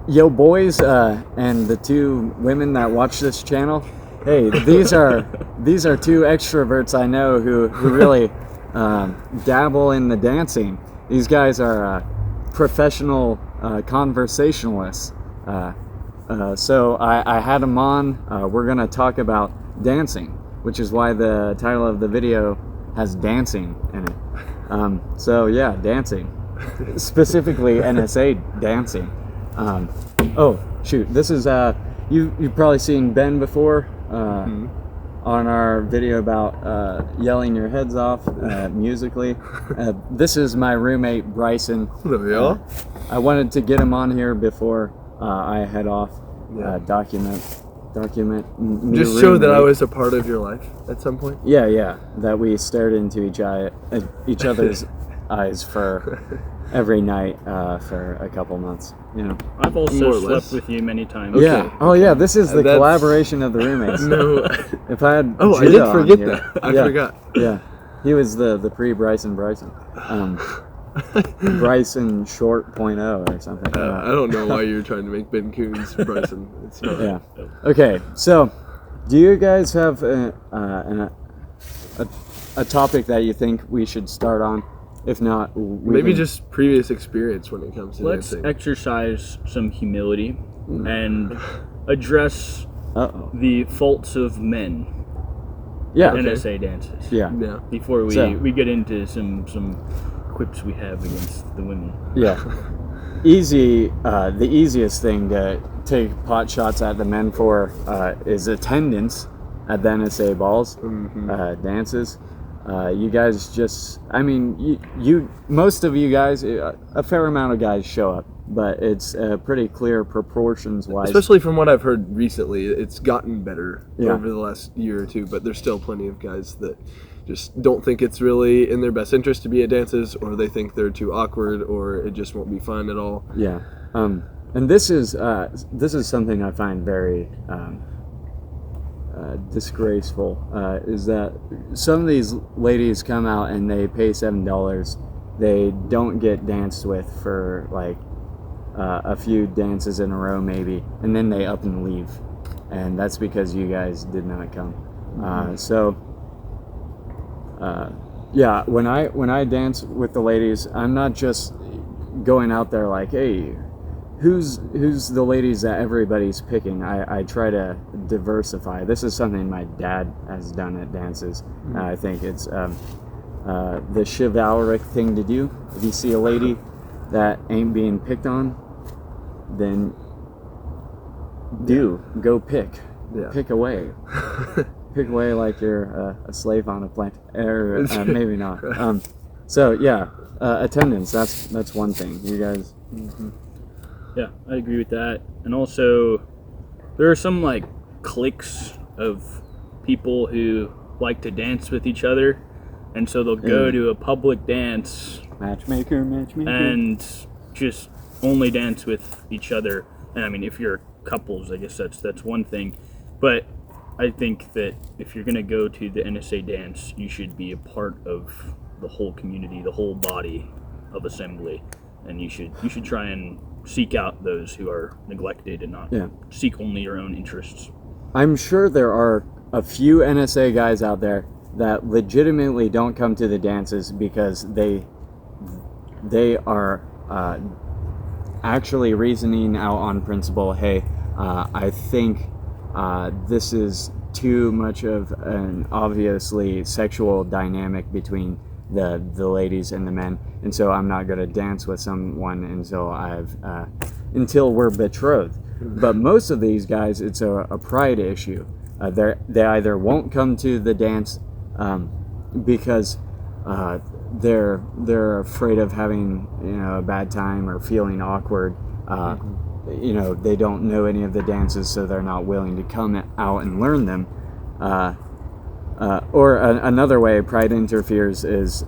Yo, boys, and the two women that watch this channel. Hey, these are two extroverts I know who really dabble in the dancing. These guys are professional conversationalists. So I had them on. We're gonna talk about dancing, which is why the title of the video has dancing in it. So yeah, dancing, specifically NSA dancing. Oh shoot, this is you've probably seen Ben before on our video about yelling your heads off musically. This is my roommate Bryson. Hello, I wanted to get him on here before I head off. Document. Just show that I was a part of your life at some point. Yeah, that we stared into each other's eyes for every night for a couple months. You know, I've also slept with you many times. Okay. Yeah. Oh yeah, this is the collaboration of the roommates. No. If I had I did forget that. I forgot. Yeah. He was the pre-Bryson. Bryson short .0 or something. I don't know why you're trying to make Ben Coons Bryson. It's not. Yeah. Okay. So, do you guys have a topic that you think we should start on? If not, maybe just previous experience when it comes to dancing. Let's exercise some humility and address the faults of men. Yeah. NSA dances. Yeah. Before we get into some quips we have against the women. Yeah. The easiest thing to take pot shots at the men for is attendance at the NSA balls, dances. You guys just, I mean, most of you guys, a fair amount of guys show up, but it's pretty clear proportions-wise. Especially from what I've heard recently, it's gotten better over the last year or two, but there's still plenty of guys that just don't think it's really in their best interest to be at dances, or they think they're too awkward, or it just won't be fun at all. Yeah, and this is something I find very disgraceful, is that some of these ladies come out and they pay $7. They don't get danced with for like a few dances in a row maybe, and then they up and leave, and that's because you guys did not come. Yeah, when I dance with the ladies, I'm not just going out there like, hey, who's the ladies that everybody's picking. I try to diversify. This is something my dad has done at dances. I think it's the chivalric thing to do. If you see a lady that ain't being picked on, then go pick. Yeah. Pick away. Pick away like you're a slave on a plant. Or maybe not. So yeah, attendance. That's one thing. You guys. Yeah, I agree with that. And also, there are some like cliques of people who like to dance with each other, and so they'll go to a public dance, matchmaker, and just only dance with each other. And I mean, if you're couples, I guess that's one thing. But I think that if you're gonna go to the NSA dance, you should be a part of the whole community, the whole body of assembly, and you should try and seek out those who are neglected and not seek only your own interests. I'm sure there are a few NSA guys out there that legitimately don't come to the dances because they are actually reasoning out on principle. Hey, I think this is too much of an obviously sexual dynamic between the ladies and the men, and so I'm not going to dance with someone until we're betrothed. But most of these guys, it's a pride issue. They either won't come to the dance because they're afraid of having a bad time or feeling awkward. They don't know any of the dances, so they're not willing to come out and learn them. Or another way pride interferes is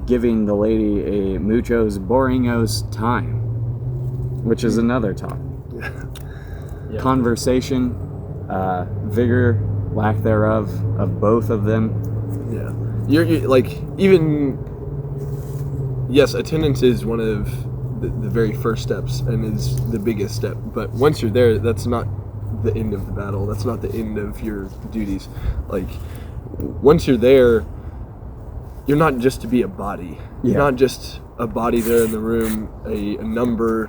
giving the lady a muchos boringos time, which is another topic. Conversation, vigor, lack thereof, of both of them. Yeah, you're like, even yes, attendance is one of the very first steps and is the biggest step. But once you're there, that's not the end of the battle. That's not the end of your duties. Like, once you're there, you're not just to be a body. You're not just a body there in the room, a number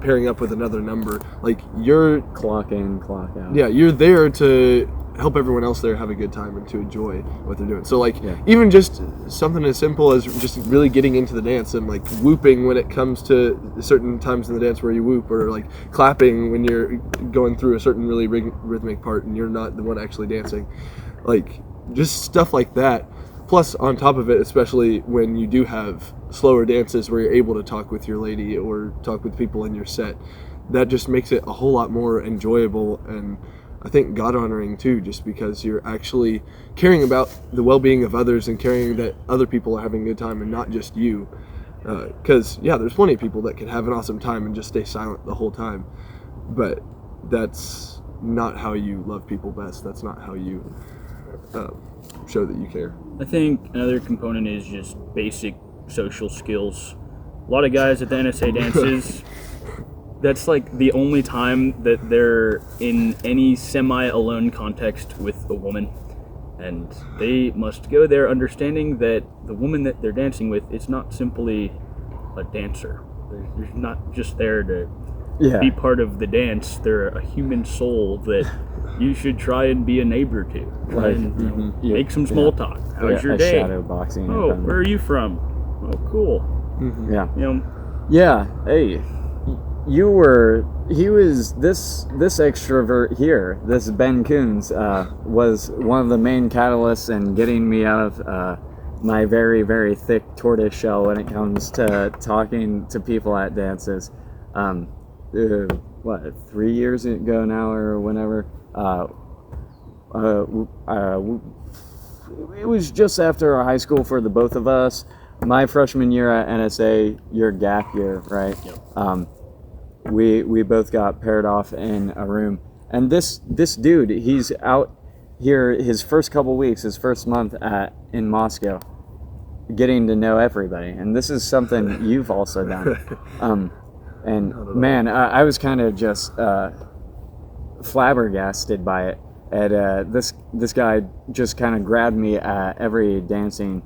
pairing up with another number. Like, you're clock in, clock out. Yeah, you're there to help everyone else there have a good time and to enjoy what they're doing. So like, even just something as simple as just really getting into the dance and like whooping when it comes to certain times in the dance where you whoop, or like clapping when you're going through a certain really rhythmic part and you're not the one actually dancing. Like, just stuff like that. Plus, on top of it, especially when you do have slower dances where you're able to talk with your lady or talk with people in your set, that just makes it a whole lot more enjoyable and I think God-honoring too, just because you're actually caring about the well-being of others and caring that other people are having a good time and not just you. Because, there's plenty of people that can have an awesome time and just stay silent the whole time. But that's not how you love people best. That's not how you show that you care. I think another component is just basic social skills. A lot of guys at the NSA dances... That's like the only time that they're in any semi-alone context with a woman. And they must go there understanding that the woman that they're dancing with is not simply a dancer. They're not just there to be part of the dance. They're a human soul that you should try and be a neighbor to. Try and make some small talk. How's your day? Shadow boxing. Oh, where are you from? Oh, cool. Yeah. You know. Hey. This extrovert here, this Ben Coons, was one of the main catalysts in getting me out of my very, very thick tortoise shell when it comes to talking to people at dances. 3 years ago now or whenever, it was just after our high school for the both of us. My freshman year at NSA, your gap year, right? Yep. We both got paired off in a room, and this dude, he's out here his first couple weeks, his first month in Moscow, getting to know everybody, and this is something you've also done. And man, I was kind of just flabbergasted by it. And this guy just kind of grabbed me at every dancing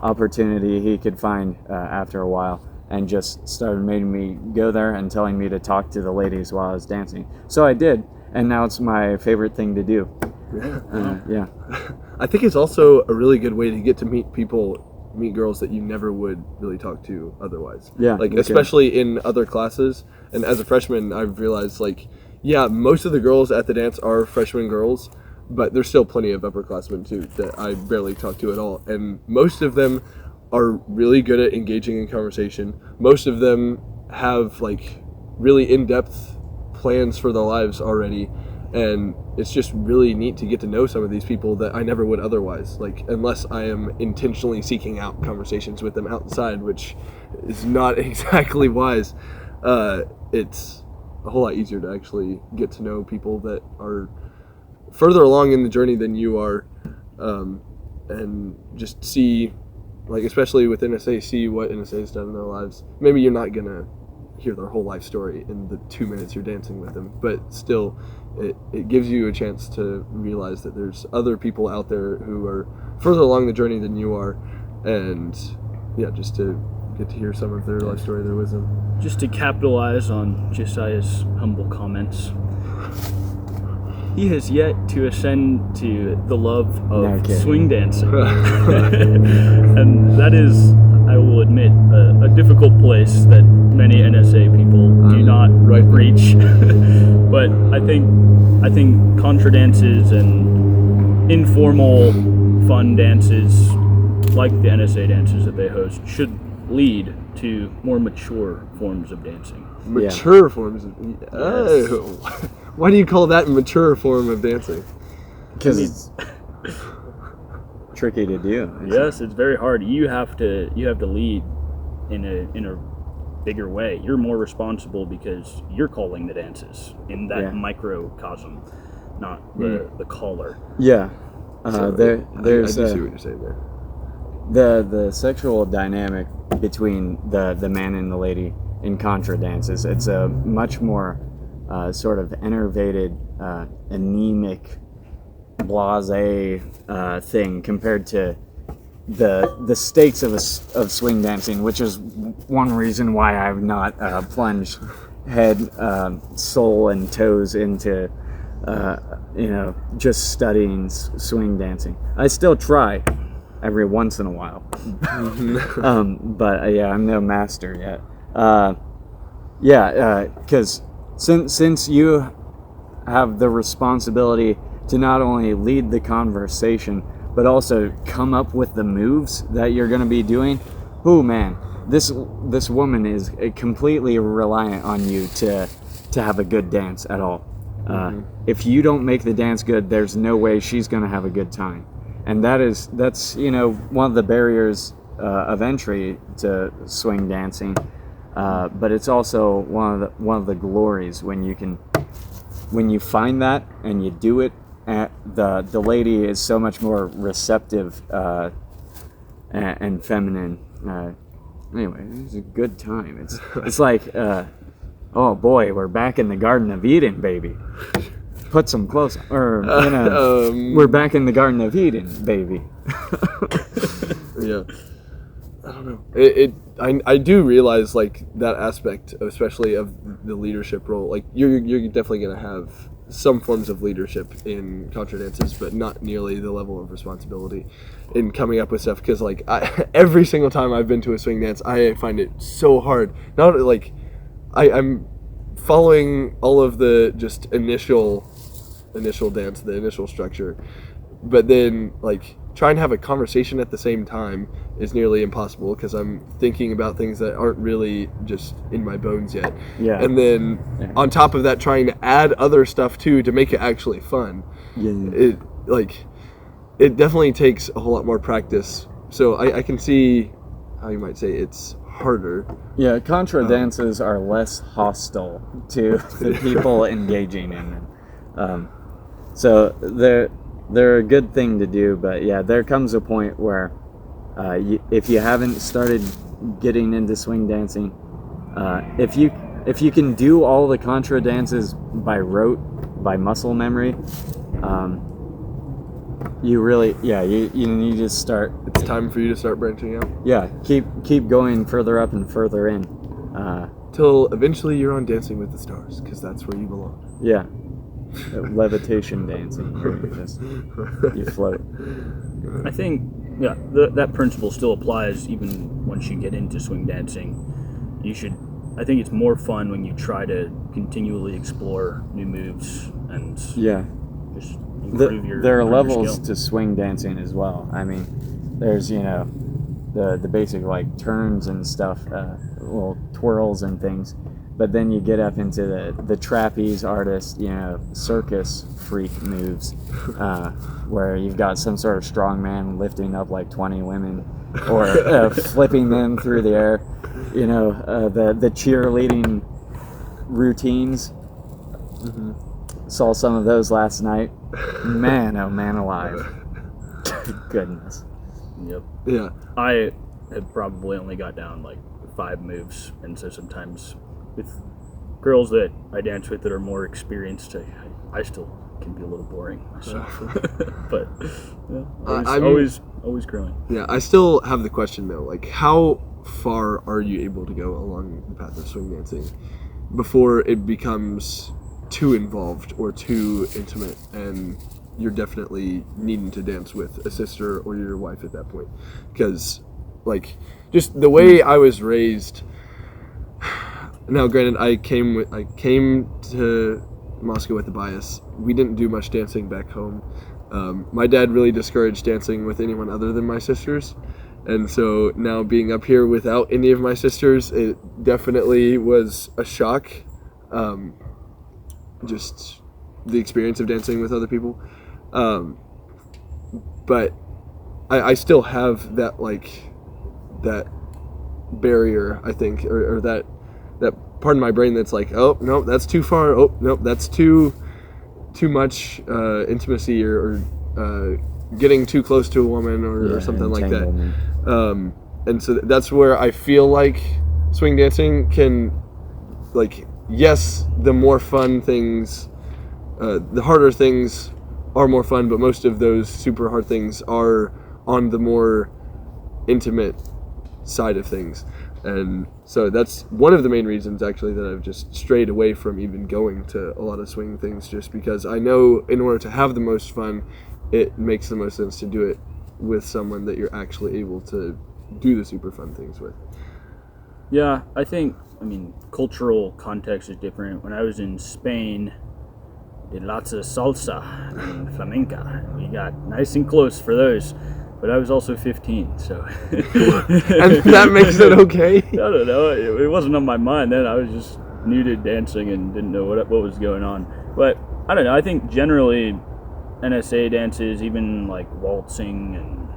opportunity he could find after a while. And just started making me go there and telling me to talk to the ladies while I was dancing. So I did, and now it's my favorite thing to do. Yeah. I think it's also a really good way to get to meet girls that you never would really talk to otherwise. Yeah. Like, especially in other classes. And as a freshman, I've realized, like, most of the girls at the dance are freshman girls, but there's still plenty of upperclassmen too that I barely talk to at all. And most of them are really good at engaging in conversation. Most of them have like really in-depth plans for their lives already, and it's just really neat to get to know some of these people that I never would otherwise, like, unless I am intentionally seeking out conversations with them outside, which is not exactly wise. It's a whole lot easier to actually get to know people that are further along in the journey than you are, and just see, like, especially with NSA, see what NSA has done in their lives. Maybe you're not going to hear their whole life story in the 2 minutes you're dancing with them, but still, it gives you a chance to realize that there's other people out there who are further along the journey than you are, and just to get to hear some of their life story, their wisdom. Just to capitalize on Josiah's humble comments, he has yet to ascend to the love of swing dancing. And that is, I will admit, a difficult place that many NSA people do not reach. But I think contra dances and informal fun dances like the NSA dances that they host should lead to more mature forms of dancing. Mature forms of... Oh. Why do you call that a mature form of dancing? Because it's tricky to do. Yes, it's very hard. You have to lead in a bigger way. You're more responsible because you're calling the dances in that microcosm, not the caller. Yeah. There's I see what you're saying there. The sexual dynamic between the man and the lady in contra dances. It's a much more sort of enervated, anemic, blasé thing compared to the stakes of swing dancing, which is one reason why I've not plunged head, soul, and toes into just studying swing dancing. I still try every once in a while, but I'm no master yet. Because since you have the responsibility to not only lead the conversation but also come up with the moves that you're going to be doing, oh man, this woman is completely reliant on you to have a good dance at all. If you don't make the dance good, there's no way she's going to have a good time, and that's one of the barriers of entry to swing dancing. But it's also one of the glories when you find that and you do it. The lady is so much more receptive and feminine. Anyway, it's a good time. It's like, oh boy, we're back in the Garden of Eden, baby. Put some clothes on. Or we're back in the Garden of Eden, baby. Yeah. I don't know. I do realize like that aspect, especially of the leadership role. Like you're definitely gonna have some forms of leadership in contra dances, but not nearly the level of responsibility in coming up with stuff. Because like every single time I've been to a swing dance, I find it so hard. Not like I'm following all of the just initial dance, the initial structure, but then like trying to have a conversation at the same time is nearly impossible because I'm thinking about things that aren't really just in my bones yet. Yeah. And then on top of that, trying to add other stuff too to make it actually fun. Yeah. It definitely takes a whole lot more practice. So I can see how you might say it's harder. Yeah, contra dances are less hostile to the people engaging in them. So they're a good thing to do, but yeah, there comes a point where if you haven't started getting into swing dancing, if you can do all the contra dances by rote, by muscle memory, you really, you need to start. It's time for you to start branching out. Yeah, keep going further up and further in, till eventually you're on Dancing with the Stars, because that's where you belong. Yeah. Levitation dancing, you float. I think that principle still applies even once you get into swing dancing. I think it's more fun when you try to continually explore new moves and just improve your. There are levels skill. to swing dancing as well. I mean, there's the basic like turns and stuff, little twirls and things. But then you get up into the trapeze artist, circus freak moves, where you've got some sort of strong man lifting up like 20 women, or flipping them through the air. The cheerleading routines. Mm-hmm. Saw some of those last night. Man, oh man alive. Goodness. Yep. Yeah. I have probably only got down like 5 moves, and so sometimes with girls that I dance with that are more experienced, I still can be a little boring myself. But always growing. Yeah, I still have the question though, like how far are you able to go along the path of swing dancing before it becomes too involved or too intimate and you're definitely needing to dance with a sister or your wife at that point? Because like just the way I was raised. Now, granted, I came to Moscow with a bias. We didn't do much dancing back home. My dad really discouraged dancing with anyone other than my sisters. And so now being up here without any of my sisters, it definitely was a shock. Just the experience of dancing with other people. But I still have that, that barrier, I think, or that part of my brain that's like, oh no, that's too far. Oh no, that's too much intimacy or getting too close to a woman or something like that. And so that's where I feel like swing dancing can, like, yes, the more fun things, the harder things are more fun, but most of those super hard things are on the more intimate side of things. And so that's one of the main reasons, actually, that I've just strayed away from even going to a lot of swing things, just because I know in order to have the most fun, it makes the most sense to do it with someone that you're actually able to do the super fun things with. Yeah, I mean, cultural context is different. When I was in Spain, did lots of salsa and flamenca. We got nice and close for those. But I was also 15, so... And that makes it okay? I don't know. It wasn't on my mind then. I was just new to dancing and didn't know what was going on. But, I don't know. I think generally NSA dances, even like waltzing and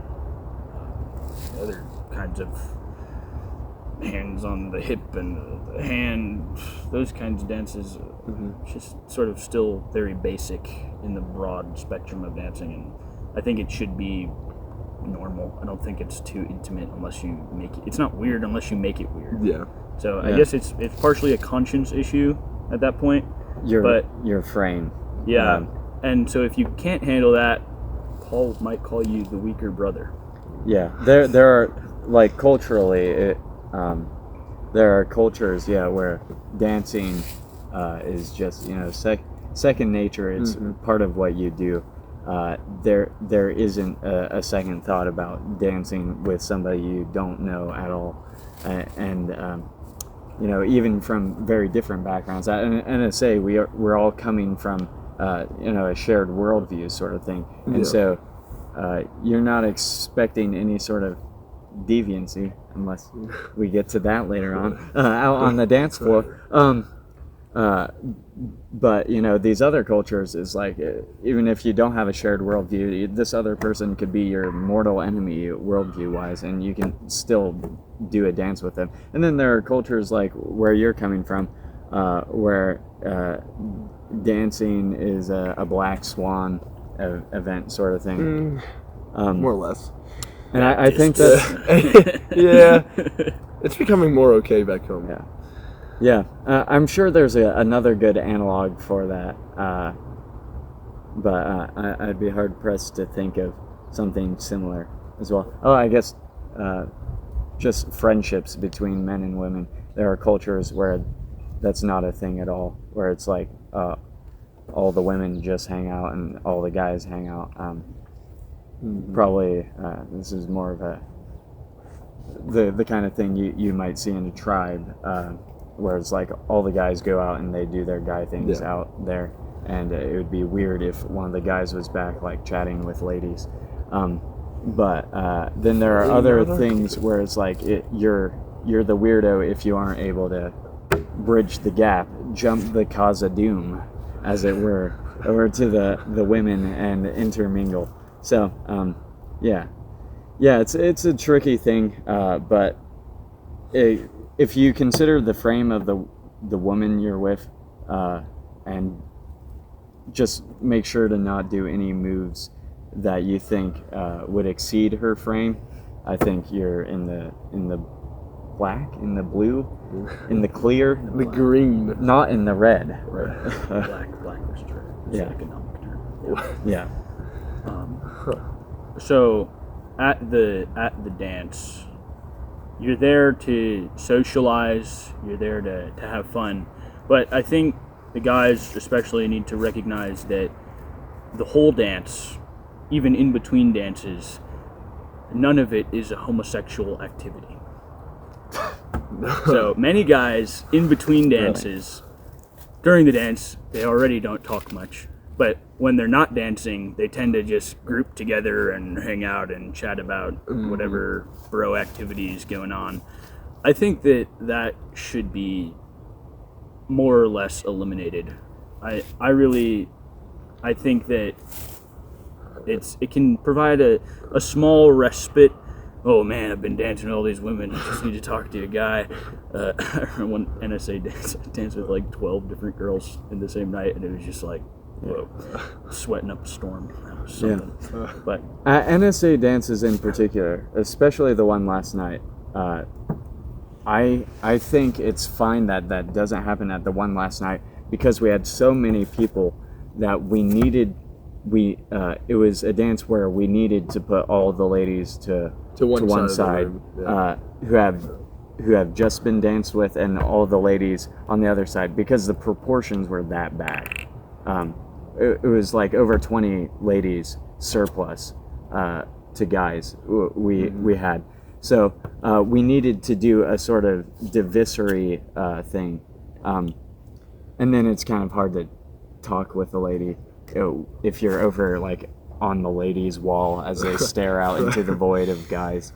other kinds of hands on the hip and the hand, those kinds of dances, just sort of still very basic in the broad spectrum of dancing. And I think it should be normal. I don't think it's too intimate unless you make it. It's not weird unless you make it weird. Yeah. So I guess it's partially a conscience issue at that point. Your frame. Yeah. And so if you can't handle that, Paul might call you the weaker brother. Yeah. There are, like, culturally, there are cultures, where dancing is just, second nature. It's part of what you do. There isn't a second thought about dancing with somebody you don't know at all, and even from very different backgrounds. And NSA, we're all coming from a shared worldview sort of thing, and so you're not expecting any sort of deviancy unless we get to that later on out on the dance floor. But these other cultures is like, even if you don't have a shared worldview, this other person could be your mortal enemy worldview wise, and you can still do a dance with them. And then there are cultures like where you're coming from, where dancing is a black swan event sort of thing. More or less. And I think that it's becoming more okay back home. Yeah, I'm sure there's another good analog for that, but I'd be hard-pressed to think of something similar as well. Oh, I guess just friendships between men and women. There are cultures where that's not a thing at all, where it's like all the women just hang out and all the guys hang out. Probably this is more of the kind of thing you might see in a tribe, where it's like all the guys go out and they do their guy things out there, and it would be weird if one of the guys was back like chatting with ladies. But then there are other things where it's like you're the weirdo if you aren't able to bridge the gap, jump the cause of doom, as it were, over to the women and intermingle. So it's a tricky thing, but if you consider the frame of the woman you're with, and just make sure to not do any moves that you think would exceed her frame, I think you're in the black, in the blue, in the clear, the green, not in the red. Black is true. It's an economic term. Yeah. So at the dance, you're there to socialize, you're there to have fun, but I think the guys especially need to recognize that the whole dance, even in between dances, none of it is a homosexual activity. So many guys in between dances, during the dance, they already don't talk much, but when they're not dancing, they tend to just group together and hang out and chat about whatever bro activities going on. I think that should be more or less eliminated. I think that it can provide a small respite. Oh man, I've been dancing with all these women. I just need to talk to a guy. I remember one NSA danced with like 12 different girls in the same night, and it was just like, whoa, sweating up a storm. That was something. But NSA dances in particular, especially the one last night, I think it's fine that that doesn't happen at the one last night, because we had so many people that it was a dance where we needed to put all the ladies to one side, who have just been danced with, and all the ladies on the other side, because the proportions were that bad. It was like over 20 ladies surplus to guys we had. So we needed to do a sort of divisory thing. And then it's kind of hard to talk with a lady if you're over like on the ladies' wall as they stare out into the void of guys.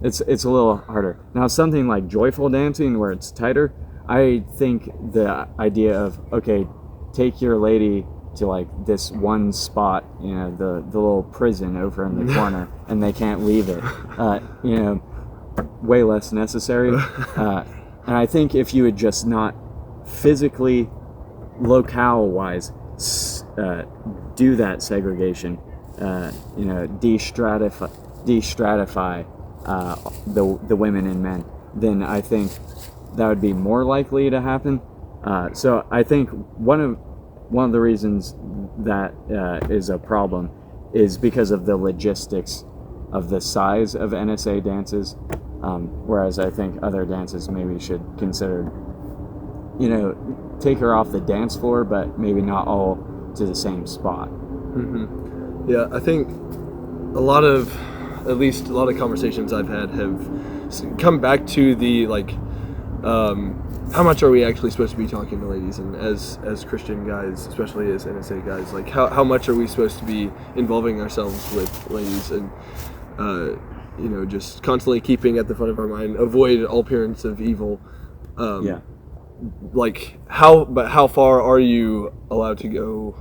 It's a little harder. Now, something like joyful dancing where it's tighter, I think the idea of, okay, take your lady to like this one spot, you know, the little prison over in the corner, and they can't leave it, you know, way less necessary. And I think if you would just not physically, locale-wise, do that segregation, you know, de-stratify the women and men, then I think that would be more likely to happen. So I think one of the reasons that is a problem is because of the logistics of the size of NSA dances, whereas I think other dances maybe should consider, you know, take her off the dance floor, but maybe not all to the same spot. Mm-hmm. Yeah, I think at least a lot of conversations I've had have come back to the like, how much are we actually supposed to be talking to ladies? And as Christian guys, especially as NSA guys, like how much are we supposed to be involving ourselves with ladies? And you know, just constantly keeping at the front of our mind, avoid all appearance of evil. Yeah. Like how far are you allowed to go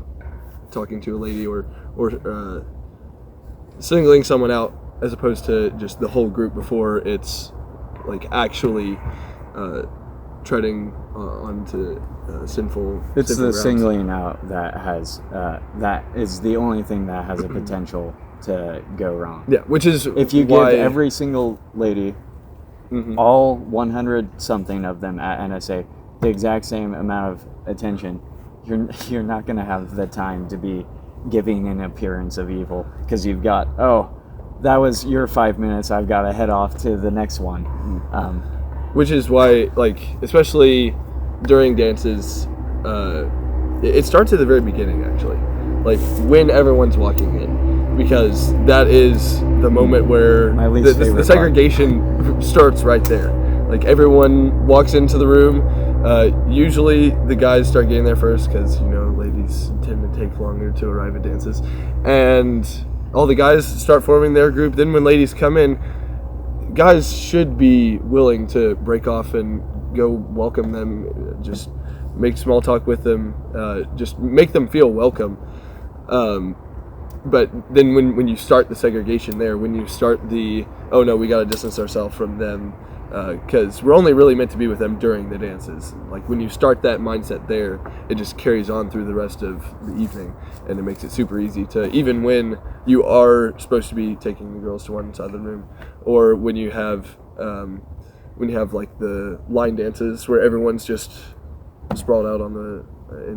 talking to a lady or singling someone out, as opposed to just the whole group before it's like actually treading onto sinful. It's the grounds. singling out that has that is the only thing that has a potential to go wrong. Yeah, which is if you give every single lady, all 100 something of them at NSA, the exact same amount of attention, you're not going to have the time to be giving an appearance of evil, because you've got, that was your 5 minutes, I've got to head off to the next one. Which is why, like, especially during dances, it starts at the very beginning, actually. Like, when everyone's walking in, because that is the moment where the segregation starts right there. Like, everyone walks into the room. Usually the guys start getting there first, because, you know, ladies tend to take longer to arrive at dances. And all the guys start forming their group. Then when ladies come in, guys should be willing to break off and go welcome them, just make small talk with them, just make them feel welcome. But then when you start the segregation there, when you start the, oh no, we got to distance ourselves from them, because we're only really meant to be with them during the dances. Like, when you start that mindset there, it just carries on through the rest of the evening, and it makes it super easy to, even when you are supposed to be taking the girls to one side of the room, or when you have like the line dances where everyone's just sprawled out in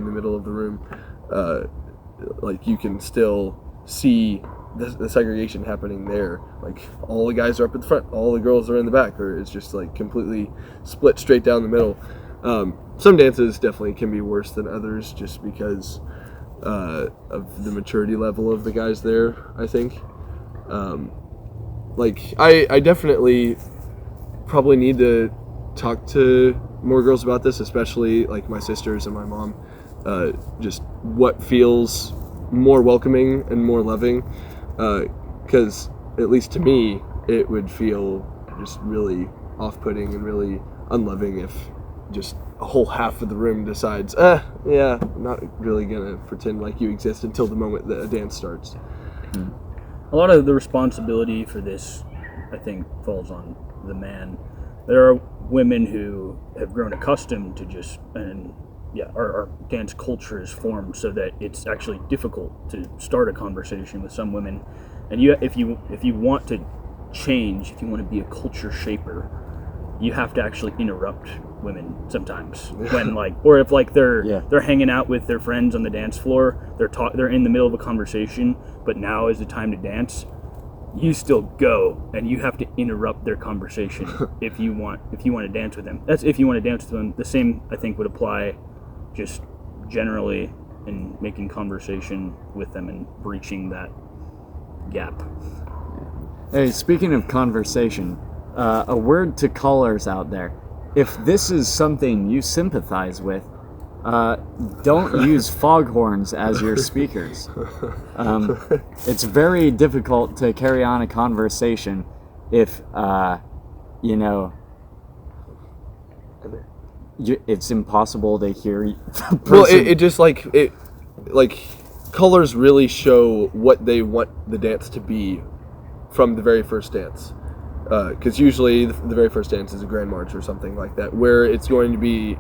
the middle of the room, like, you can still see the segregation happening there. Like, all the guys are up at the front, all the girls are in the back, or it's just like completely split straight down the middle. Some dances definitely can be worse than others, just because of the maturity level of the guys there, I think. Like, I definitely probably need to talk to more girls about this, especially like my sisters and my mom, just what feels more welcoming and more loving, because at least to me it would feel just really off-putting and really unloving if just a whole half of the room decides, yeah, I'm not really gonna pretend like you exist until the moment that a dance starts. A lot of the responsibility for this, I think, falls on the man. There are women who have grown accustomed to just, and yeah, our dance culture is formed so that it's actually difficult to start a conversation with some women. And if you want to change, if you want to be a culture shaper, you have to actually interrupt women sometimes when or if they're hanging out with their friends on the dance floor, they're in the middle of a conversation, but now is the time to dance. You still go, and you have to interrupt their conversation if you want to dance with them. That's if you want to dance with them. The same, I think, would apply just generally in making conversation with them and breaching that gap. Hey, speaking of conversation, a word to callers out there. If this is something you sympathize with, don't use foghorns as your speakers. It's very difficult to carry on a conversation if, it's impossible to hear the person. Well, it just colors really show what they want the dance to be from the very first dance. Because usually the very first dance is a grand march or something like that, where it's going to be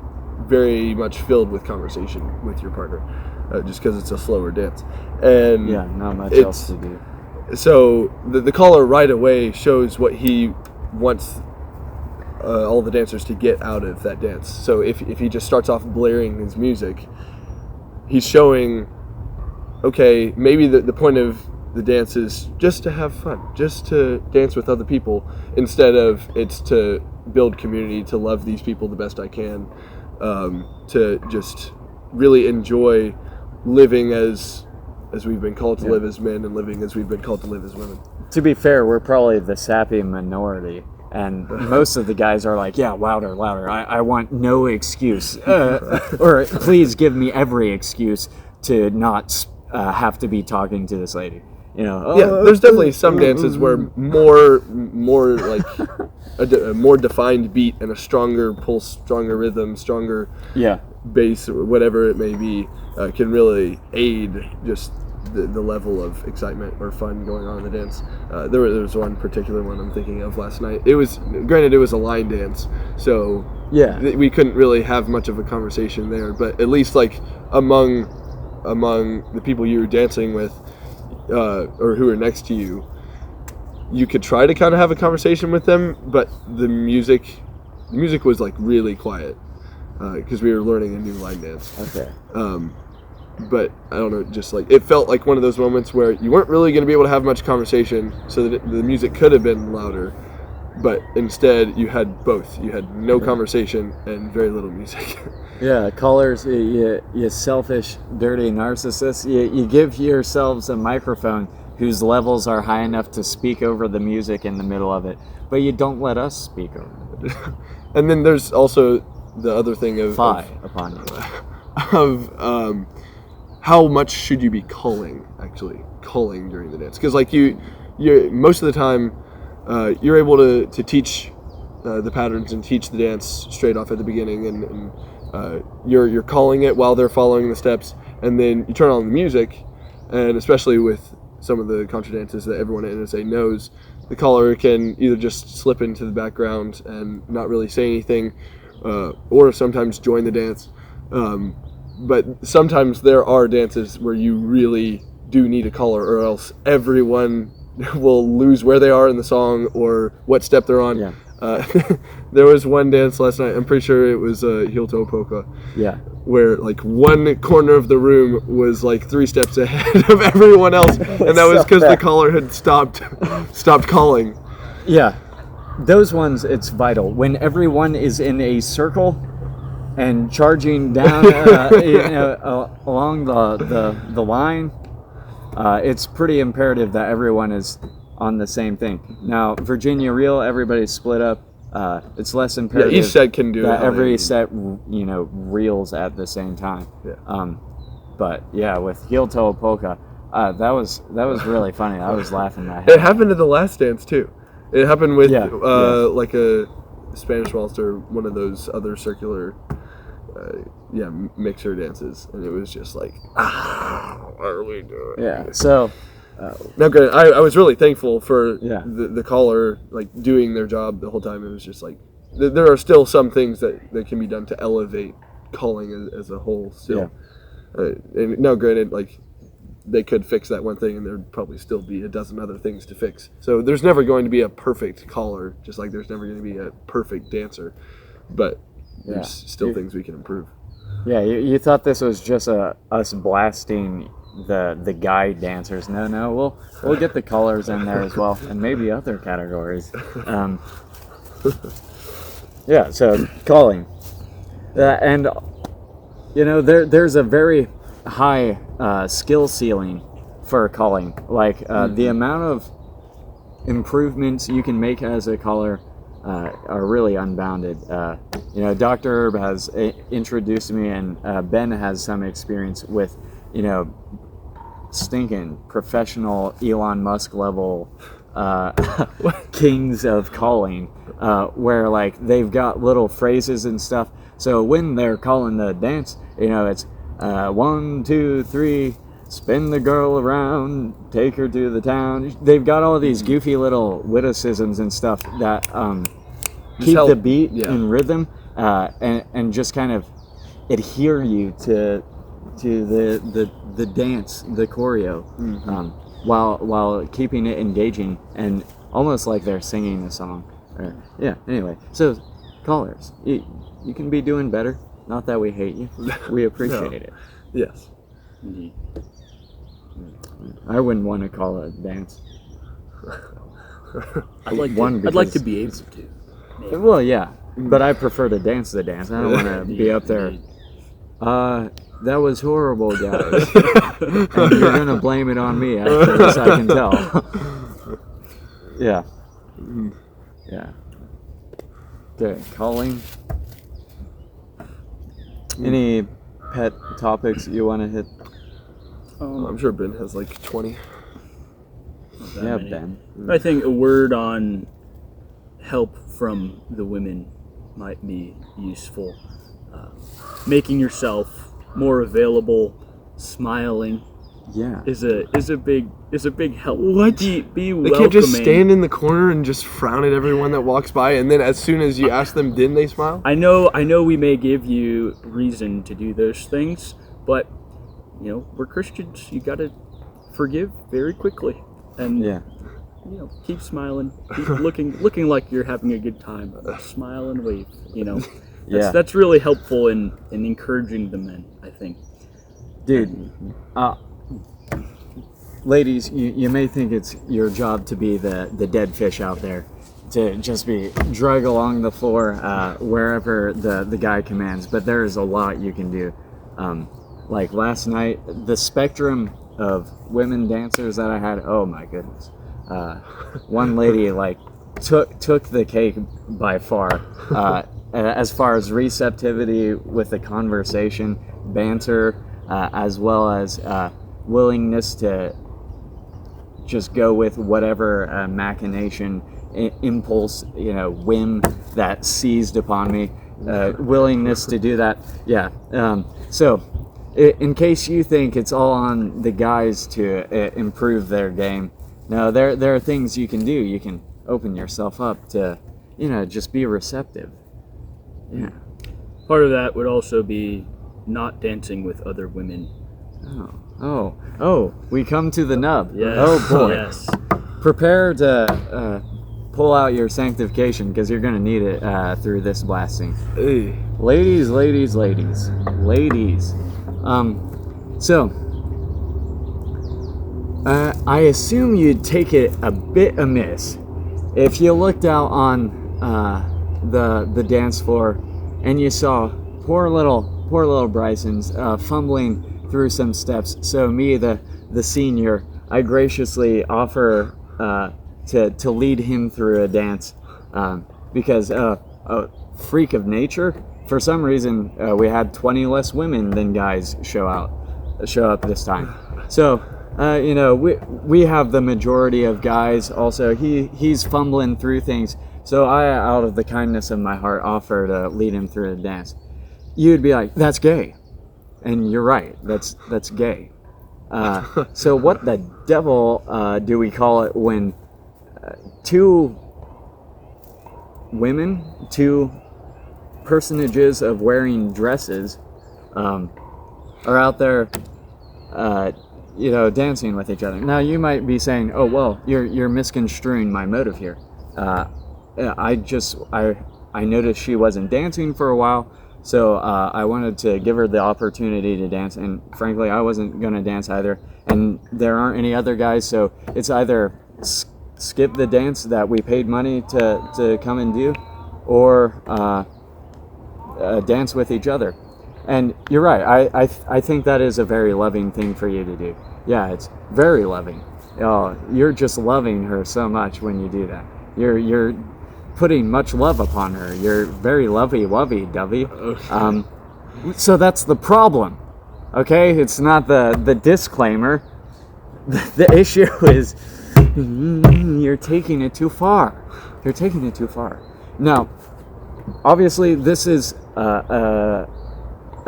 very much filled with conversation with your partner, just because it's a slower dance. And yeah, not much else to do. So the caller right away shows what he wants all the dancers to get out of that dance. So if he just starts off blaring his music, he's showing, okay, maybe the point of the dance is just to have fun, just to dance with other people, instead of it's to build community, to love these people the best I can, to just really enjoy living as we've been called to live as men, and living as we've been called to live as women. To be fair, we're probably the sappy minority, and most of the guys are like, yeah, louder, louder. I want no excuse. Or please give me every excuse to not have to be talking to this lady. Yeah, there's definitely some dances where more like a more defined beat and a stronger pulse, stronger rhythm, stronger bass, or whatever it may be, can really aid just the level of excitement or fun going on in the dance. There was one particular one I'm thinking of last night. It was a line dance, so we couldn't really have much of a conversation there. But at least among the people you were dancing with, or who are next to you, you could try to kind of have a conversation with them, but the music was really quiet, because we were learning a new line dance. Okay. But I don't know, just it felt like one of those moments where you weren't really going to be able to have much conversation, so that the music could have been louder, but instead you had both. You had no conversation and very little music. Yeah, callers, you selfish, dirty narcissists. You give yourselves a microphone whose levels are high enough to speak over the music in the middle of it, but you don't let us speak over it. And then there's also the other thing of upon you. Of how much should you be calling during the dance? Because you most of the time you're able to teach the patterns and teach the dance straight off at the beginning, and you're calling it while they're following the steps, and then you turn on the music, and especially with some of the contra dances that everyone at NSA knows, the caller can either just slip into the background and not really say anything, or sometimes join the dance. But sometimes there are dances where you really do need a caller, or else everyone will lose where they are in the song or what step they're on. Yeah. There was one dance last night, I'm pretty sure it was heel toe polka. Yeah. Where one corner of the room was 3 steps ahead of everyone else, and that was because the caller had stopped calling. Yeah. Those ones, it's vital. When everyone is in a circle and charging down along the line, it's pretty imperative that everyone is on the same thing. Now, Virginia Reel, everybody's split up. It's less imperative. Each set can do that it. Every set, reels at the same time. Yeah. But yeah, with heel toe polka, that was really funny. I was laughing my head. It happened at the last dance too. It happened with Yeah. a Spanish waltz or one of those other circular mixer dances, and it was just what are we doing? Yeah. So. Now, granted, I was really thankful for Yeah. the caller doing their job the whole time. It was just there are still some things that can be done to elevate calling as a whole still. And now, granted, they could fix that one thing, and there'd probably still be a dozen other things to fix. So there's never going to be a perfect caller, just like there's never going to be a perfect dancer. But there's still things we can improve. Yeah, you thought this was just us blasting the guy dancers. No, we'll get the colors in there as well, and maybe other categories. Yeah, so calling, and there's a very high skill ceiling for calling. Like the amount of improvements you can make as a caller are really unbounded. Dr. Herb has introduced me, and Ben has some experience with, stinking professional Elon Musk level kings of calling, where like they've got little phrases and stuff. So when they're calling the dance, it's 1, 2, 3, spin the girl around, take her to the town. They've got all these goofy little witticisms and stuff that keep the beat in rhythm, and just kind of adhere you to the dance, the choreo, while keeping it engaging and almost like they're singing a song. Anyway, so callers, you can be doing better. Not that we hate you, we appreciate it. Yes. Indeed. I wouldn't want to call it a dance. I'd like to be able to. Maybe. Well, yeah, but I prefer to dance the dance. I don't want to be up there. That was horrible, guys. And you're gonna blame it on me after this, I can tell. Yeah. Okay, calling. Any pet topics you want to hit? I'm sure Ben has like 20. Yeah, many. Ben. I think a word on help from the women might be useful. Making yourself more available, smiling. Yeah, is a big help. What? Be they welcoming. can't just stand in the corner and just frown at everyone that walks by, and then as soon as you ask them, didn't they smile? I know we may give you reason to do those things, but we're Christians. You gotta forgive very quickly, and keep smiling, keep looking like you're having a good time. Smile and wave. That's really helpful in encouraging the men, I think. Dude, ladies, you may think it's your job to be the dead fish out there, to just be drug along the floor wherever the guy commands, but there is a lot you can do. Like last night, the spectrum of women dancers that I had, oh my goodness. One lady took the cake by far. As far as receptivity with the conversation, banter, as well as willingness to just go with whatever machination, impulse, whim that seized upon me, willingness to do that. Yeah. So, in case you think it's all on the guys to improve their game, no, there are things you can do. You can open yourself up to, just be receptive. Yeah. Part of that would also be not dancing with other women. Oh, we come to the nub. Yes. Oh boy. Yes. Prepare to pull out your sanctification, because you're going to need it through this blasting. Hey. Ladies. So, I assume you'd take it a bit amiss if you looked out on the dance floor and you saw poor little Bryson's fumbling through some steps. So me, the senior, I graciously offer to lead him through a dance, because a freak of nature, for some reason we had 20 less women than guys show up this time. So we have the majority of guys. Also, he's fumbling through things. So I, out of the kindness of my heart, offer to lead him through the dance. You'd be like, "That's gay," and you're right. That's gay. So what the devil do we call it when two women, two personages of wearing dresses, are out there dancing with each other. Now you might be saying, "Oh well, you're misconstruing my motive here." I noticed she wasn't dancing for a while, so I wanted to give her the opportunity to dance. And frankly, I wasn't gonna dance either. And there aren't any other guys, so it's either skip the dance that we paid money to come and do, or dance with each other. And you're right. I think that is a very loving thing for you to do. Yeah, it's very loving. You're just loving her so much when you do that. You're putting much love upon her. You're very lovey-dovey. So that's the problem. Okay, it's not the disclaimer. The issue is you're taking it too far. You're taking it too far. Now, obviously, this is a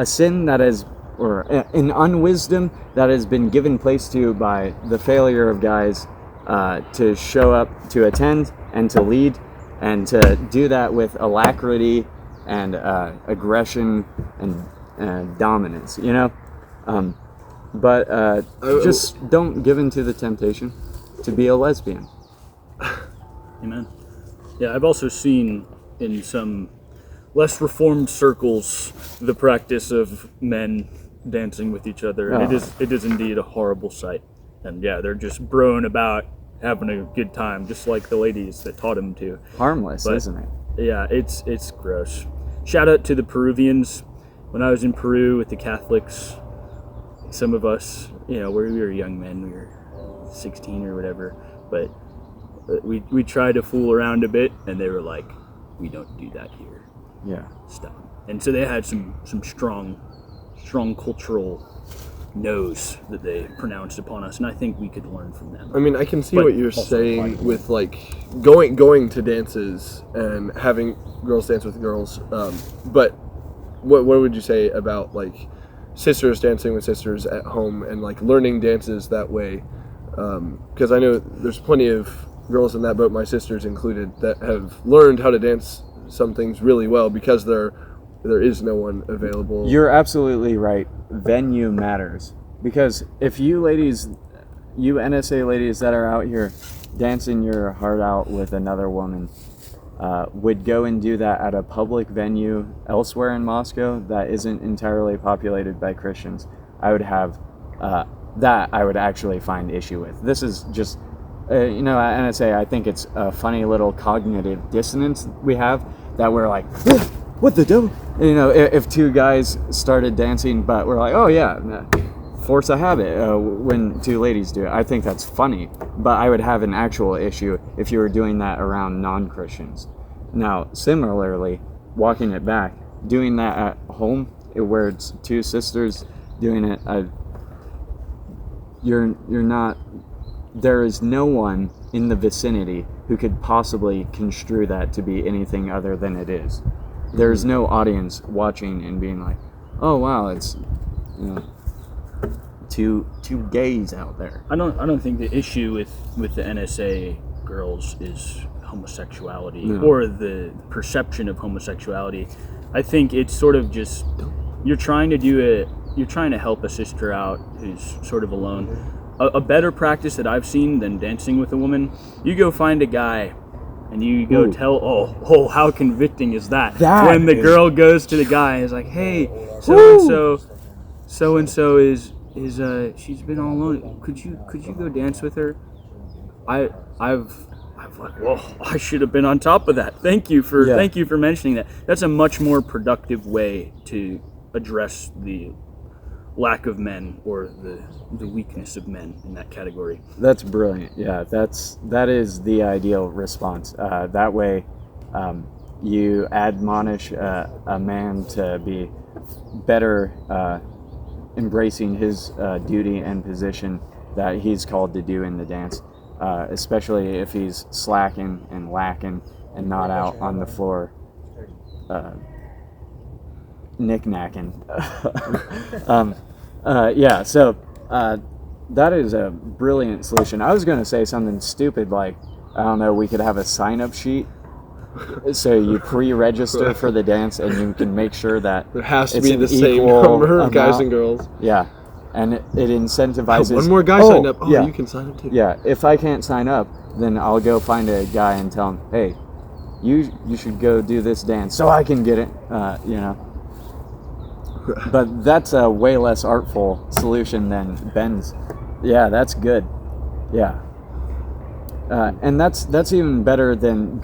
sin that is, or an unwisdom that has been given place to by the failure of guys to show up, to attend, and to lead, and to do that with alacrity and aggression and dominance, but just don't give in to the temptation to be a lesbian. Amen. Yeah, I've also seen in some less reformed circles the practice of men dancing with each other, and it is indeed a horrible sight. And yeah, they're just broing about, having a good time, just like the ladies that taught him to. Harmless, isn't it? Yeah, it's gross. Shout out to the Peruvians. When I was in Peru with the Catholics, some of us, we were young men, we were 16 or whatever, but we tried to fool around a bit, and they were like, "We don't do that here." Yeah. Stop. And so they had some strong cultural no's that they pronounced upon us, and I think we could learn from them. I mean, I can see what you're saying with going to dances and having girls dance with girls, but what would you say about sisters dancing with sisters at home and learning dances that way? Because I know there's plenty of girls in that boat, my sisters included, that have learned how to dance some things really well because there is no one available. You're absolutely right. Venue matters, because if you ladies, you NSA ladies that are out here dancing your heart out with another woman, would go and do that at a public venue elsewhere in Moscow that isn't entirely populated by Christians, I would have that I would actually find issue with. This is just at NSA, I think it's a funny little cognitive dissonance we have, that we're like, what the devil? If two guys started dancing, but we're like, oh yeah, force a habit when two ladies do it. I think that's funny, but I would have an actual issue if you were doing that around non-Christians. Now, similarly, walking it back, doing that at home, where it's two sisters doing it, you're not. There is no one in the vicinity who could possibly construe that to be anything other than it is. There's no audience watching and being like, oh wow, it's two gays out there. I don't think the issue with the NSA girls is homosexuality or the perception of homosexuality. I think it's sort of just you're trying to help a sister out who's sort of alone. A better practice that I've seen than dancing with a woman, you go find a guy and you go tell, how convicting is that? When the girl goes to the guy and is like, hey, so-and-so is she's been all alone. Could you go dance with her? I've like, whoa, I should have been on top of that. Thank you for mentioning that. That's a much more productive way to address the lack of men or the weakness of men in that category. That's brilliant. Yeah, that is the ideal response. That way, you admonish a man to be better embracing his duty and position that he's called to do in the dance, especially if he's slacking and lacking and not out on the floor knick-knacking. So that is a brilliant solution. I was going to say something stupid like, I don't know, we could have a sign-up sheet so you pre-register for the dance and you can make sure that there has to be the same number of guys and girls. Yeah. and it incentivizes. One more guy signed up. Oh, yeah. You can sign up too. Yeah, if I can't sign up, then I'll go find a guy and tell him, hey, you should go do this dance so I can get it. You know. But that's a way less artful solution than Ben's. Yeah, that's good. Yeah. And that's even better than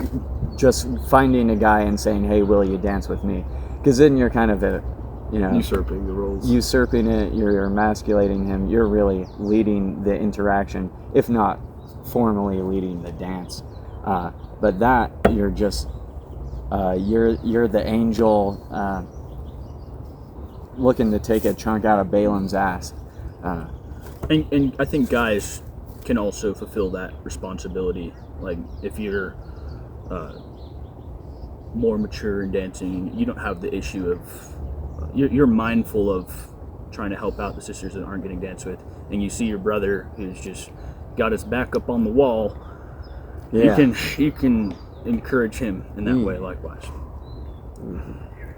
just finding a guy and saying, hey, will you dance with me? Because then you're kind of usurping the roles. Usurping it, you're emasculating him, you're really leading the interaction, if not formally leading the dance. But that, you're just, you're the angel looking to take a chunk out of Balaam's ass. And I think guys can also fulfill that responsibility. Like, if you're more mature in dancing, you don't have the issue of you're mindful of trying to help out the sisters that aren't getting danced with, and you see your brother who's just got his back up on the wall. Yeah. You can encourage him in that way likewise.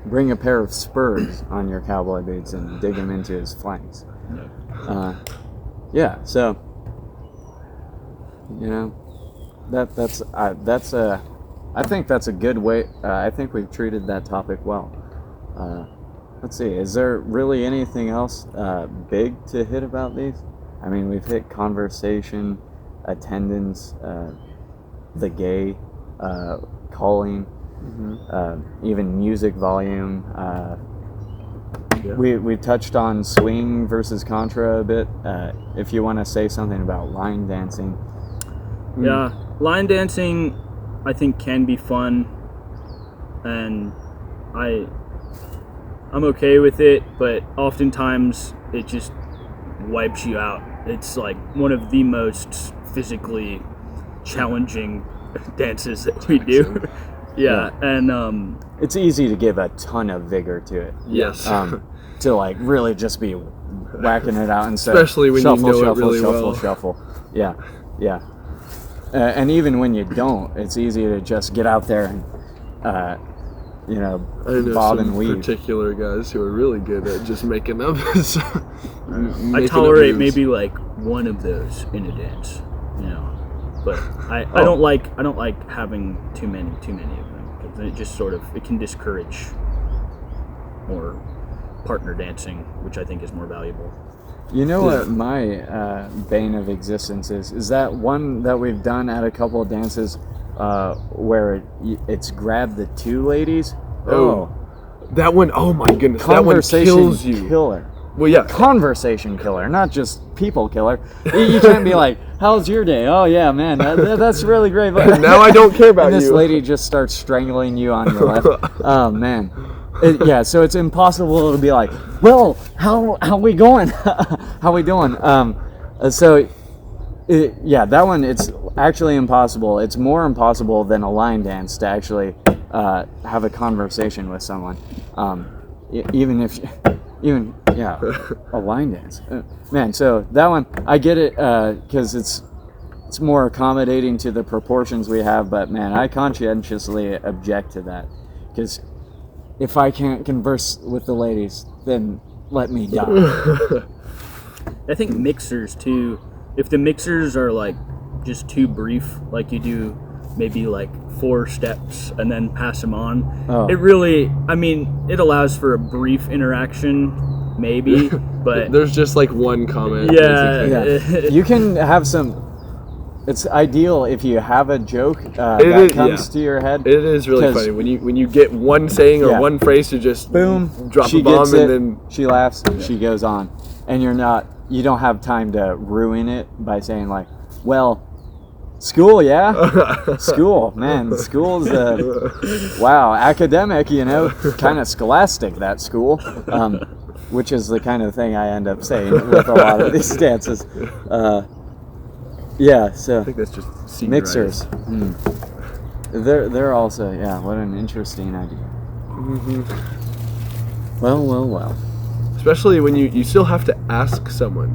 Bring a pair of spurs on your cowboy boots and dig him into his flanks. Yeah, so I think that's a good way. I think we've treated that topic well. Let's see, is there really anything else big to hit about these? I mean, we've hit conversation, attendance, the gay, calling, even music volume. We've touched on swing versus contra a bit. If you want to say something about line dancing. Yeah, line dancing I think can be fun, and I'm okay with it, but oftentimes it just wipes you out. It's like one of the most physically challenging dances that we do. Yeah, and it's easy to give a ton of vigor to it. Yes. To like really just be whacking it out instead. Especially when shuffle, you know shuffle, it really shuffle, well. Shuffle. Yeah, yeah. And even when you don't, it's easy to just get out there and, I know bob some and weave. particular guys who are really good at just making up. I tolerate maybe like one of those in a dance, but I don't like having too many of them, because it just it can discourage more partner dancing, which I think is more valuable. You know what my bane of existence is that one that we've done at a couple of dances where it's grab the two ladies. Oh, that one! Oh my goodness, that one conversation kills you. Killer. Well, yeah, conversation killer, not just people killer. You can't be like, "How's your day?" "Oh yeah, man, that's really great." Now I don't care about and this you. lady just starts strangling you on your left. Oh man. So it's impossible to be like, well, how we going? How we doing? That one, it's actually impossible. It's more impossible than a line dance to actually have a conversation with someone. A line dance, man. So that one, I get it, because it's more accommodating to the proportions we have. But man, I conscientiously object to that, because if I can't converse with the ladies, then let me die. I think mixers too. If the mixers are like just too brief, like you do maybe like 4 steps and then pass them on, it really, it allows for a brief interaction, maybe, but there's just like one comment. Yeah. You can have some. It's ideal if you have a joke that comes to your head. It is really funny when you get one saying or one phrase to just boom, drop she a bomb, gets and it, then she laughs, she goes on, and you don't have time to ruin it by saying like, well, school, yeah, school, man, school's wow, academic, kind of scholastic, that school, which is the kind of thing I end up saying with a lot of these dances. So I think that's just mixers. They're also, what an interesting idea. Well. Especially when you still have to ask someone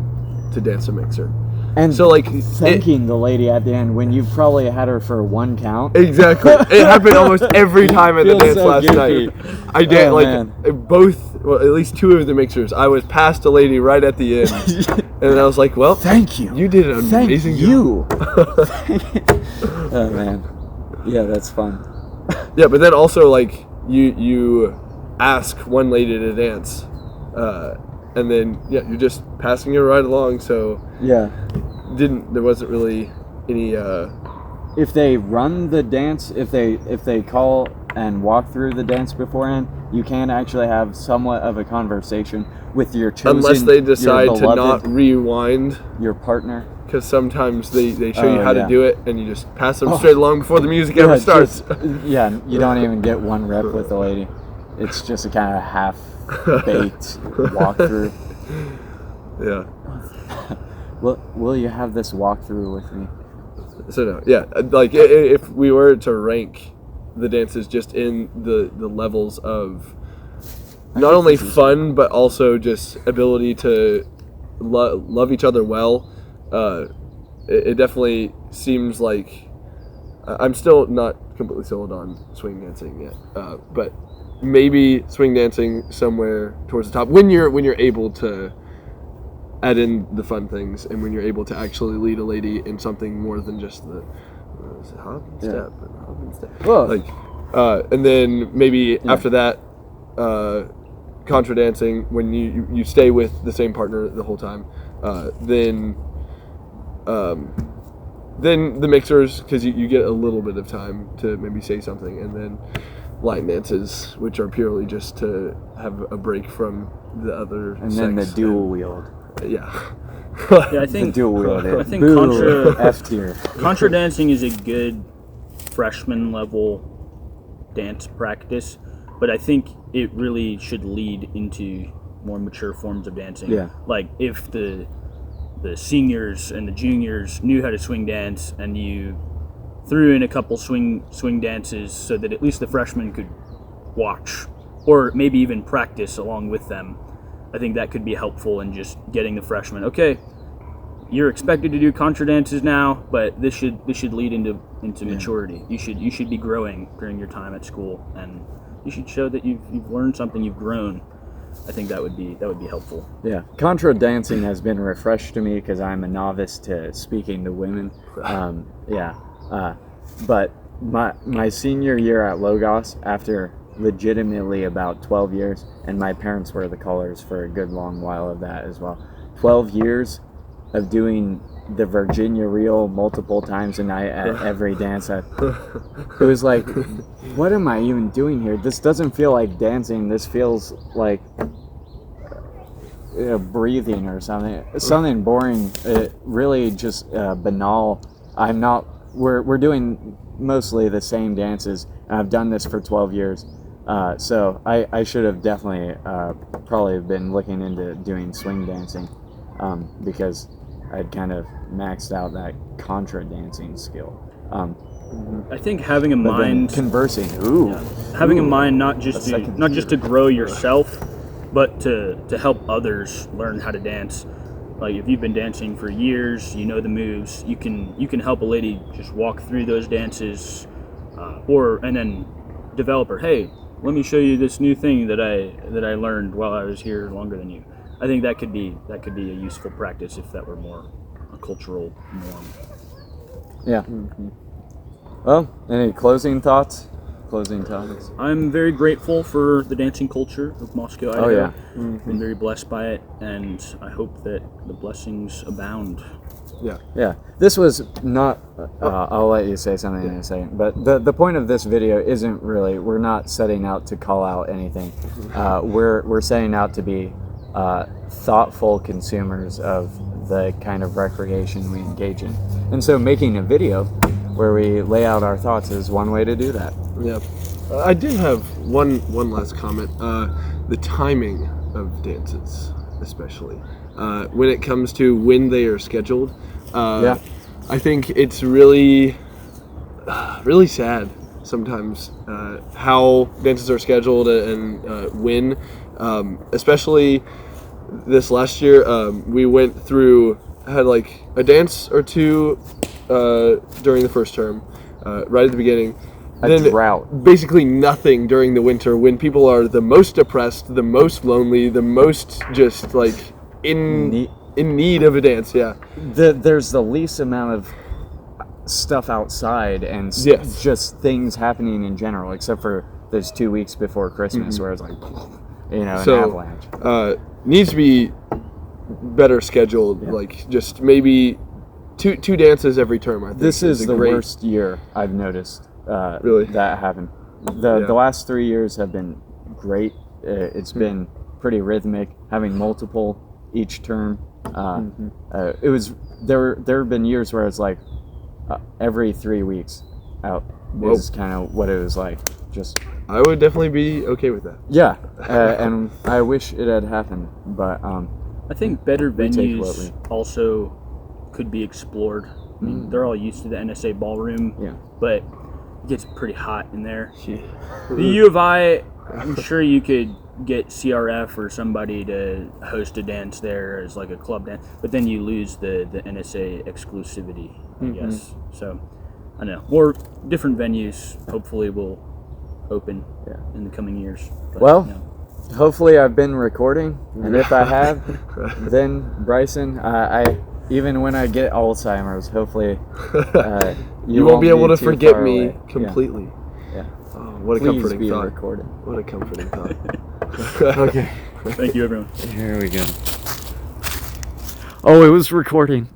to dance a mixer. And so like thanking the lady at the end when you probably had her for one count. Exactly. It happened almost every time at the Feels dance so last guilty. night. I did Man. at least 2 of the mixers. I was past a lady right at the end, and I was like, "Well, thank you. You did an amazing job. job." Oh man, yeah, that's fun. Yeah, but then also like you ask one lady to dance, and then you're just passing her right along. So Yeah. there wasn't really any. If they run the dance, if they call and walk through the dance beforehand, you can actually have somewhat of a conversation with your chosen, unless they decide your to not beloved, rewind, your partner. because sometimes they show you how to do it, and you just pass them Oh. straight along before the music ever starts. You don't even get one rep with the lady. It's just a kind of half-baked walkthrough. Yeah. Will you have this walkthrough with me? So no, yeah, like if we were to rank the dances just in the levels of not only fun but also just ability to love each other well, it definitely seems like I'm still not completely sold on swing dancing yet, but maybe swing dancing somewhere towards the top when you're able to add in the fun things, and when you're able to actually lead a lady in something more than just the hop and step and hop and step. Whoa. Like, and then maybe after that, contra dancing, when you stay with the same partner the whole time, then the mixers, because you get a little bit of time to maybe say something, and then line dances, which are purely just to have a break from the other And sex. then the dual wield. Yeah. Yeah, I think The dual wield. I think Boo, contra F tier. contra dancing is a good freshman level dance practice, but I think it really should lead into more mature forms of dancing. Yeah. Like if the seniors and the juniors knew how to swing dance, and you threw in a couple swing dances so that at least the freshmen could watch or maybe even practice along with them. I think that could be helpful in just getting the freshmen, okay, you're expected to do contra dances now, but this should lead into maturity. You should be growing during your time at school, and you should show that you've learned something, you've grown. I think that would be helpful. Yeah, contra dancing has been refreshed to me because I'm a novice to speaking to women. But my senior year at Logos, after legitimately about 12 years, and my parents were the callers for a good long while of that as well. 12 years of doing the Virginia reel multiple times a night at every dance. It was like, what am I even doing here? This doesn't feel like dancing. This feels like breathing or something boring. Really just banal. We're doing mostly the same dances, and I've done this for 12 years. So I should have definitely probably been looking into doing swing dancing, because I'd kind of maxed out that contra dancing skill. I think having a mind conversing, having a mind not just to grow yourself, but to help others learn how to dance. Like if you've been dancing for years, you know the moves. You can help a lady just walk through those dances, and then develop her. Hey, let me show you this new thing that I learned while I was here longer than you. I think that could be a useful practice if that were more a cultural norm. Yeah. Well, any closing thoughts? I'm very grateful for the dancing culture of Moscow, Idaho. Oh yeah. Been very blessed by it, and I hope that the blessings abound. Yeah. This was not. I'll let you say something in a second. But the point of this video isn't really. We're not setting out to call out anything. We're setting out to be thoughtful consumers of the kind of recreation we engage in, and so making a video where we lay out our thoughts is one way to do that. Yeah. I did have one last comment. The timing of dances, especially when it comes to when they are scheduled. I think it's really sad sometimes how dances are scheduled and when, especially this last year, we went through had like a dance or two during the first term, right at the beginning. A drought. Basically nothing during the winter when people are the most depressed, the most lonely, the most just like in need of a dance. Yeah. There's the least amount of stuff outside and just things happening in general, except for those 2 weeks before Christmas where it's like, an avalanche. Needs to be better scheduled, like just maybe two dances every term. I think this is the worst year I've noticed. Really? That happened. The last 3 years have been great. It's been pretty rhythmic, having multiple each term. It was there have been years where it's like every 3 weeks out is kind of what it was like. Just I would definitely be okay with that. Yeah, and I wish it had happened, but I think better venues also could be explored. I mean, they're all used to the NSA ballroom, but it gets pretty hot in there. The U of I, I'm sure you could get CRF or somebody to host a dance there as like a club dance, but then you lose the NSA exclusivity, I guess. So, I know. More different venues hopefully will open in the coming years. But, hopefully I've been recording, and if I have, then Bryson, I even when I get Alzheimer's, hopefully you won't be able to forget me completely. Yeah. Oh, what Please a comforting be thought. recorded. What a comforting thought. Okay. Thank you, everyone. Here we go. Oh, it was recording.